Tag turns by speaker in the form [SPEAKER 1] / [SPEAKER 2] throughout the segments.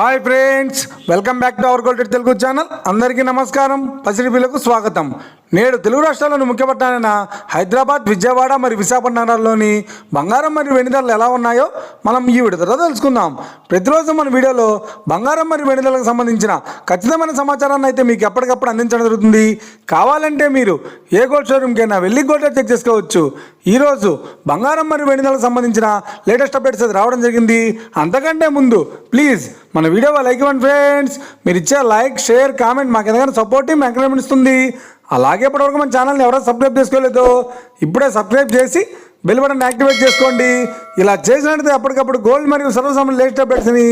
[SPEAKER 1] Hi friends, welcome back to our gold Telugu channel. అందరికీ నమస్కారం. పసిడిపిల్లకు స్వాగతం. నేడు తెలుగు రాష్ట్రాల్లోని ముఖ్య పట్టణాలైన హైదరాబాద్, విజయవాడ మరియు విశాఖపట్నం నగరాల్లోని బంగారం మరియు వెండి ధరలు ఎలా ఉన్నాయో మనం ఈ వీడియోలో తెలుసుకుందాం. ప్రతిరోజు మన వీడియోలో బంగారం మరియు వెండి ధరలకు సంబంధించిన ఖచ్చితమైన సమాచారాన్ని అయితే మీకు ఎప్పటికప్పుడు అందించడం జరుగుతుంది. కావాలంటే మీరు ఏ గోల్డ్ షోరూమ్కైనా వెళ్ళి గోల్డ్ రేట్ చెక్ చేసుకోవచ్చు. ఈరోజు బంగారం మరియు వెండి ధరలకు సంబంధించిన లేటెస్ట్ అప్డేట్స్ అయితే రావడం జరిగింది. అంతకంటే ముందు ప్లీజ్ మన వీడియో లైక్ ఇవ్వండి ఫ్రెండ్స్. మీరు ఇచ్చే లైక్, షేర్, కామెంట్ మాకు ఎంతగానో సపోర్టివ్ ఎంకరేజ్మెంట్ ఇస్తుంది. అలాగే ఇప్పటివరకు మన ఛానల్ని ఎవరైనా సబ్స్క్రైబ్ చేసుకోలేదు, ఇప్పుడే సబ్స్క్రైబ్ చేసి బెల్ బటన్ యాక్టివేట్ చేసుకోండి. ఇలా చేసినట్లయితే అప్పటికప్పుడు గోల్డ్ మరియు సర్వసామాన్య లేటెస్ట్ అప్డేట్స్ని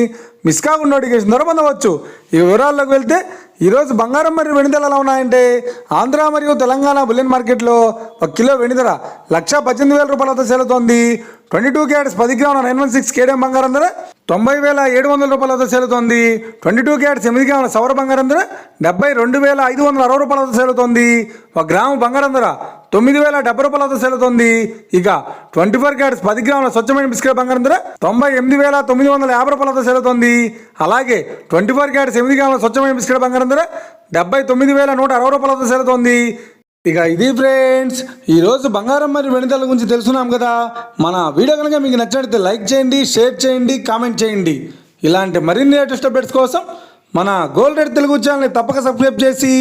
[SPEAKER 1] మిస్ కాకుండా నోటిఫికేషన్ ద్వారా పొందవచ్చు. ఈ వివరాల్లోకి వెళ్తే ఈరోజు బంగారం మరియు వెండి ధరలు ఎలా ఉన్నాయంటే, ఆంధ్ర మరియు తెలంగాణ బులియన్ మార్కెట్లో 1 కిలో వెండి ధర 1,18,000 రూపాయలతో సేలుతోంది. 22 క్యారెట్స్ 10 గ్రాముల 916 కేడియం బంగారం ధర 90,700 రూపాయలతో సేలుతోంది. 22 క్యారెట్స్ 8 గ్రాముల సవర బంగారం ధర 72,560 రూపాయలతో సేలుతోంది. 1 గ్రాము బంగారం ధర 9,070 రూపాయలతో సేలుతోంది. ఇక 24 క్యారెట్స్ 10 గ్రాముల స్వచ్ఛమైన బిస్కెట్ బంగారం ధర 98,950 రూపాయలతో సేలుతోంది. అలాగే 24 క్యారెట్స్ 8 గ్రాముల స్వచ్ఛమైన బిస్కెట్ బంగారం ధర 79,160 రూపాయలతో సేలుతోంది. ఇక ఇది ఫ్రెండ్స్, ఈరోజు బంగారం మరియు వెండి ధరల గురించి తెలుసుకున్నాం కదా. మన వీడియో కనుక మీకు నచ్చినట్లయితే లైక్ చేయండి, షేర్ చేయండి, కామెంట్ చేయండి. ఇలాంటి మరిన్ని లేటెస్ట్ అప్డేట్స్ కోసం మన గోల్డ్ రేట్ తెలుగు ఛానల్ని తప్పక సబ్స్క్రైబ్ చేసి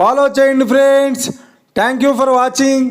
[SPEAKER 1] ఫాలో చేయండి friends. Thank you for watching.